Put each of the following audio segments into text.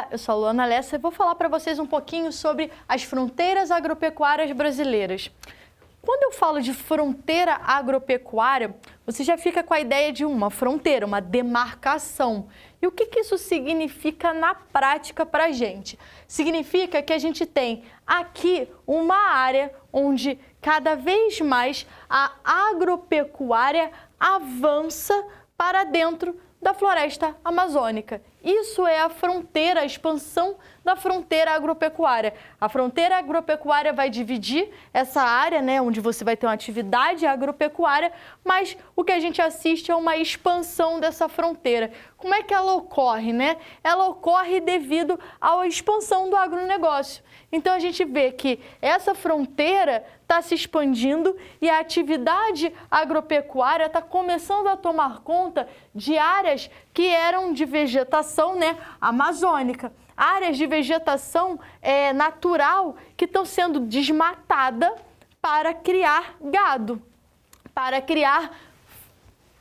Olá, eu sou a Luana Lessa e vou falar para vocês um pouquinho sobre as fronteiras agropecuárias brasileiras. Quando eu falo de fronteira agropecuária, você já fica com a ideia de uma fronteira, uma demarcação. E o que isso significa na prática para a gente? Significa que a gente tem aqui uma área onde cada vez mais a agropecuária avança para dentro da floresta amazônica. Isso é a fronteira, a expansão da fronteira agropecuária. A fronteira agropecuária vai dividir essa área, onde você vai ter uma atividade agropecuária, mas o que a gente assiste é uma expansão dessa fronteira. Como é que ela ocorre, Ela ocorre devido à expansão do agronegócio. Então a gente vê que essa fronteira está se expandindo e a atividade agropecuária está começando a tomar conta de áreas que eram de vegetação amazônica. Áreas de vegetação natural que estão sendo desmatadas para criar gado, para criar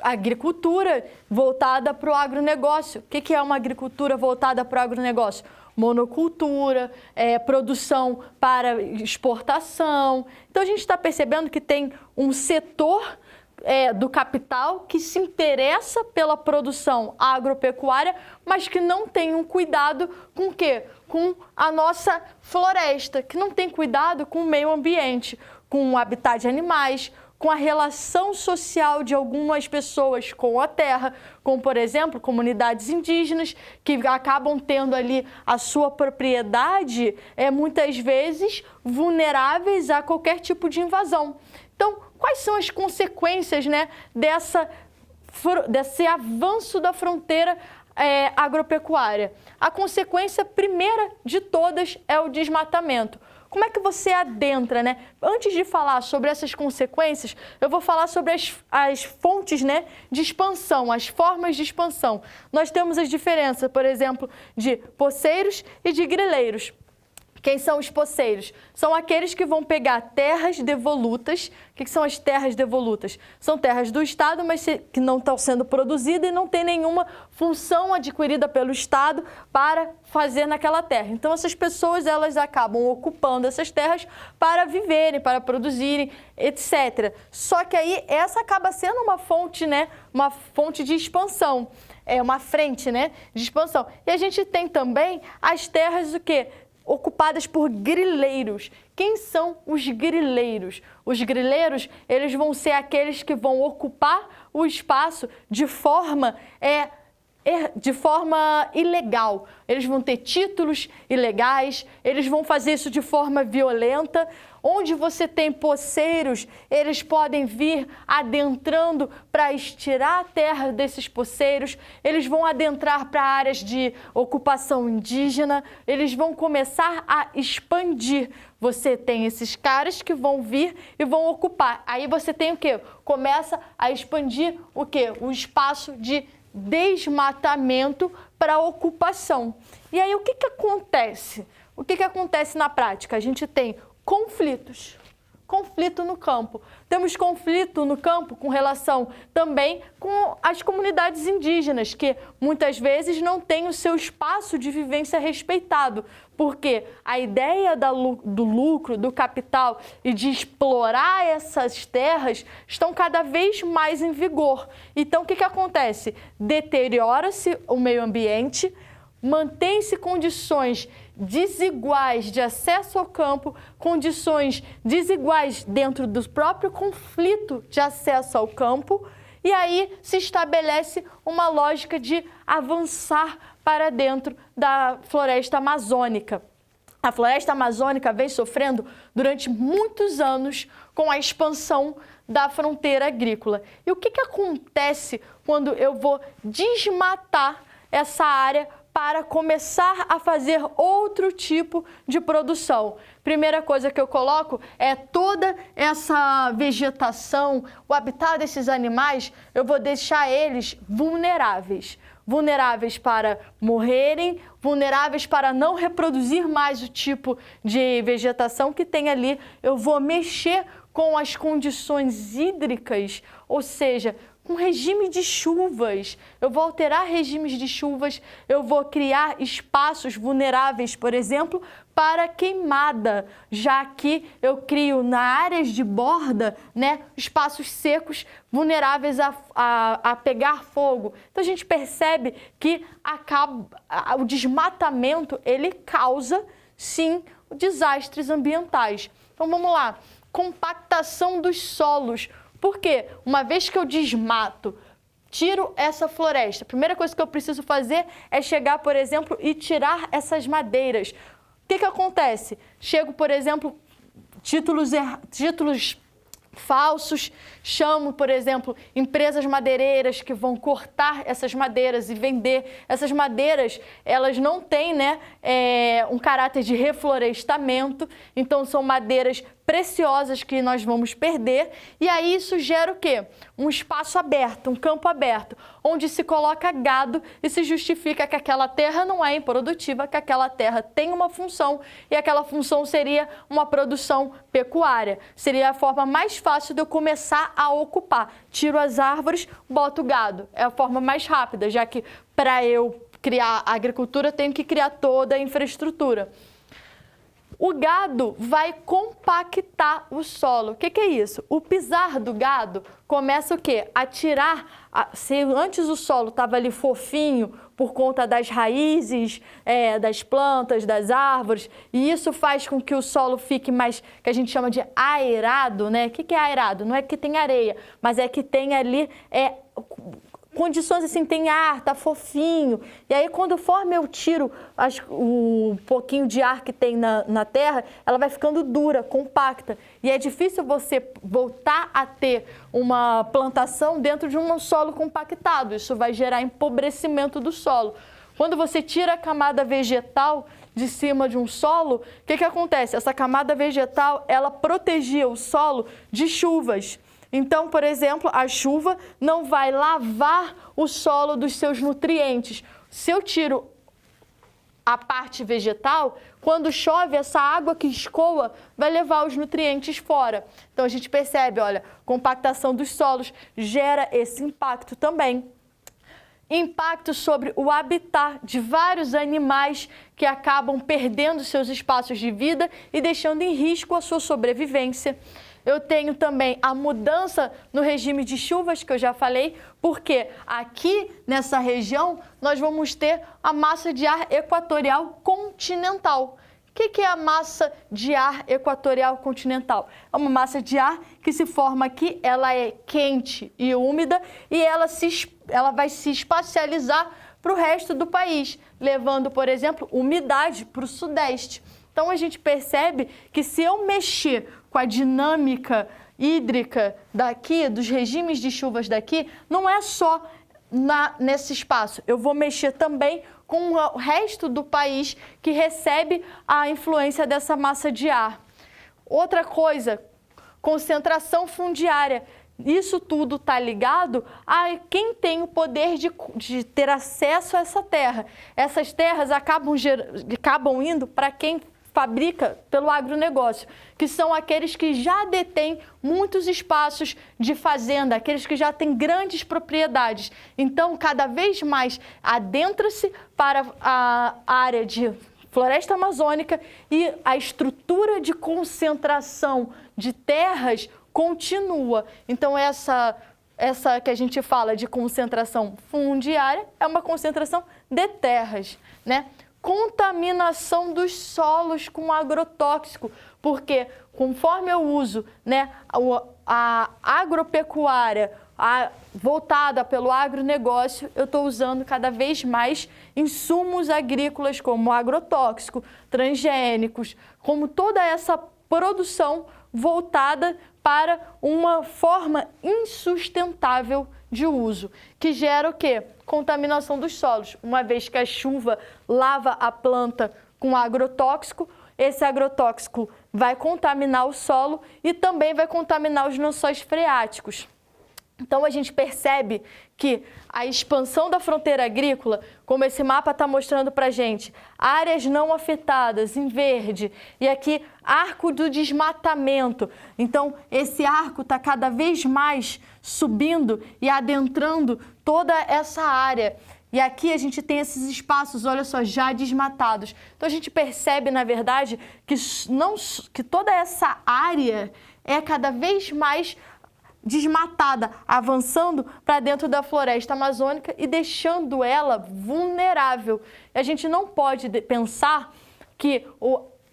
agricultura voltada para o agronegócio. O que é uma agricultura voltada para o agronegócio? Monocultura, produção para exportação. Então a gente está percebendo que tem um setor do capital que se interessa pela produção agropecuária, mas que não tem um cuidado com o quê? Com a nossa floresta, que não tem cuidado com o meio ambiente, com o habitat de animais, com a relação social de algumas pessoas com a terra, como, por exemplo, comunidades indígenas que acabam tendo ali a sua propriedade, muitas vezes vulneráveis a qualquer tipo de invasão. Então, quais são as consequências desse avanço da fronteira agropecuária? A consequência primeira de todas é o desmatamento. Como é que você adentra, Antes de falar sobre essas consequências, eu vou falar sobre as fontes, de expansão, as formas de expansão. Nós temos as diferenças, por exemplo, de poceiros e de grileiros. Quem são os poceiros? São aqueles que vão pegar terras devolutas. O que são as terras devolutas? São terras do Estado, mas que não estão sendo produzidas e não tem nenhuma função adquirida pelo Estado para fazer naquela terra. Então, essas pessoas elas acabam ocupando essas terras para viverem, para produzirem, etc. Só que aí essa acaba sendo uma fonte, uma fonte de expansão. É uma frente, de expansão. E a gente tem também as terras o quê? Ocupadas por grileiros. Quem são os grileiros? Os grileiros, eles vão ser aqueles que vão ocupar o espaço de forma ilegal. Eles vão ter títulos ilegais, eles vão fazer isso de forma violenta. Onde você tem poceiros, eles podem vir adentrando para estirar a terra desses poceiros, eles vão adentrar para áreas de ocupação indígena, eles vão começar a expandir. Você tem esses caras que vão vir e vão ocupar. Aí você tem o quê? Começa a expandir o quê? O espaço de desmatamento para ocupação. E aí o que acontece? O que acontece na prática? A gente tem conflitos. Conflito no campo. Temos conflito no campo com relação também com as comunidades indígenas, que muitas vezes não têm o seu espaço de vivência respeitado, porque a ideia do lucro, do capital e de explorar essas terras estão cada vez mais em vigor. Então, o que acontece? Deteriora-se o meio ambiente, mantém-se condições desiguais de acesso ao campo, condições desiguais dentro do próprio conflito de acesso ao campo, e aí se estabelece uma lógica de avançar para dentro da floresta amazônica. A floresta amazônica vem sofrendo durante muitos anos com a expansão da fronteira agrícola. E o que acontece quando eu vou desmatar essa área para começar a fazer outro tipo de produção? Primeira coisa que eu coloco é toda essa vegetação, o habitat desses animais, eu vou deixar eles vulneráveis. Vulneráveis para morrerem, vulneráveis para não reproduzir mais o tipo de vegetação que tem ali. Eu vou mexer com as condições hídricas, ou seja, com regime de chuvas. Eu vou alterar regimes de chuvas, eu vou criar espaços vulneráveis, por exemplo, para queimada, já que eu crio na áreas de borda, né, espaços secos vulneráveis a pegar fogo. Então a gente percebe que o desmatamento, ele causa, sim, desastres ambientais. Então vamos lá, compactação dos solos. Por quê? Uma vez que eu desmato, tiro essa floresta, a primeira coisa que eu preciso fazer é chegar, por exemplo, e tirar essas madeiras. O que acontece? Chego, por exemplo, títulos falsos, chamo, por exemplo, empresas madeireiras que vão cortar essas madeiras e vender. Essas madeiras, elas não têm, né, um caráter de reflorestamento, então são madeiras preciosas que nós vamos perder, e aí isso gera o quê? Um espaço aberto, um campo aberto, onde se coloca gado e se justifica que aquela terra não é improdutiva, que aquela terra tem uma função, e aquela função seria uma produção pecuária. Seria a forma mais fácil de eu começar a ocupar. Tiro as árvores, boto gado. É a forma mais rápida, já que para eu criar a agricultura, eu tenho que criar toda a infraestrutura. O gado vai compactar o solo. O que é isso? O pisar do gado começa o quê? A tirar, se antes o solo estava ali fofinho por conta das raízes, das plantas, das árvores, e isso faz com que o solo fique mais, que a gente chama de aerado, né? O que é aerado? Não é que tem areia, mas é que tem ali condições assim, tem ar, tá fofinho. E aí, conforme eu tiro o pouquinho de ar que tem na terra, ela vai ficando dura, compacta. E é difícil você voltar a ter uma plantação dentro de um solo compactado. Isso vai gerar empobrecimento do solo. Quando você tira a camada vegetal de cima de um solo, o que acontece? Essa camada vegetal, ela protegia o solo de chuvas. Então, por exemplo, a chuva não vai lavar o solo dos seus nutrientes. Se eu tiro a parte vegetal, quando chove, essa água que escoa vai levar os nutrientes fora. Então, a gente percebe, olha, compactação dos solos gera esse impacto também. Impacto sobre o habitat de vários animais que acabam perdendo seus espaços de vida e deixando em risco a sua sobrevivência. Eu tenho também a mudança no regime de chuvas, que eu já falei, porque aqui nessa região nós vamos ter a massa de ar equatorial continental. O que é a massa de ar equatorial continental? É uma massa de ar que se forma aqui, ela é quente e úmida e ela vai se espacializar para o resto do país, levando, por exemplo, umidade para o sudeste. Então a gente percebe que se eu mexer com a dinâmica hídrica daqui, dos regimes de chuvas daqui, não é só nesse espaço. Eu vou mexer também com o resto do país que recebe a influência dessa massa de ar. Outra coisa, concentração fundiária. Isso tudo está ligado a quem tem o poder de ter acesso a essa terra. Essas terras acabam indo para quem fabrica pelo agronegócio, que são aqueles que já detêm muitos espaços de fazenda, aqueles que já têm grandes propriedades. Então, cada vez mais adentra-se para a área de floresta amazônica e a estrutura de concentração de terras continua. Então, essa que a gente fala de concentração fundiária é uma concentração de terras, né? Contaminação dos solos com agrotóxico, porque conforme eu uso, né, a agropecuária voltada pelo agronegócio, eu estou usando cada vez mais insumos agrícolas como agrotóxico, transgênicos, como toda essa produção voltada para uma forma insustentável de uso, que gera o quê? Contaminação dos solos. Uma vez que a chuva lava a planta com agrotóxico, esse agrotóxico vai contaminar o solo e também vai contaminar os lençóis freáticos. Então, a gente percebe que a expansão da fronteira agrícola, como esse mapa está mostrando para a gente, áreas não afetadas, em verde, e aqui, arco do desmatamento. Então, esse arco está cada vez mais subindo e adentrando toda essa área. E aqui a gente tem esses espaços, olha só, já desmatados. Então, a gente percebe, na verdade, que toda essa área é cada vez mais desmatada, avançando para dentro da floresta amazônica e deixando ela vulnerável. A gente não pode pensar que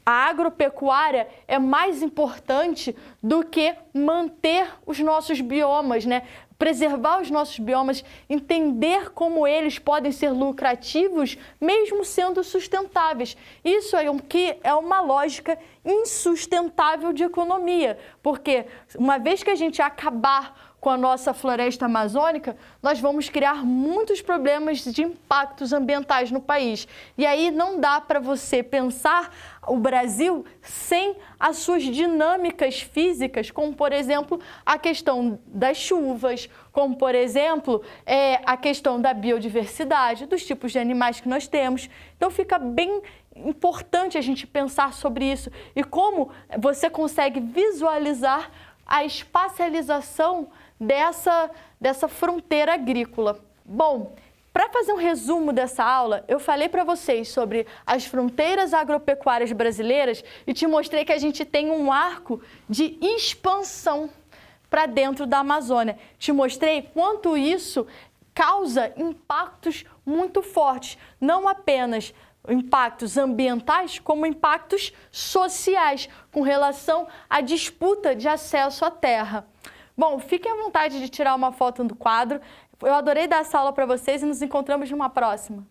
a agropecuária é mais importante do que manter os nossos biomas, né? Preservar os nossos biomas, entender como eles podem ser lucrativos, mesmo sendo sustentáveis. Isso é uma lógica insustentável de economia, porque uma vez que a gente acabar com a nossa floresta amazônica, nós vamos criar muitos problemas de impactos ambientais no país. E aí não dá para você pensar o Brasil sem as suas dinâmicas físicas, como, por exemplo, a questão das chuvas, como, por exemplo, a questão da biodiversidade, dos tipos de animais que nós temos. Então, fica bem importante a gente pensar sobre isso e como você consegue visualizar a espacialização dessa fronteira agrícola. Bom, para fazer um resumo dessa aula, eu falei para vocês sobre as fronteiras agropecuárias brasileiras e te mostrei que a gente tem um arco de expansão para dentro da Amazônia. Te mostrei quanto isso causa impactos muito fortes, não apenas impactos ambientais, como impactos sociais, com relação à disputa de acesso à terra. Bom, fiquem à vontade de tirar uma foto do quadro. Eu adorei dar essa aula para vocês e nos encontramos numa próxima.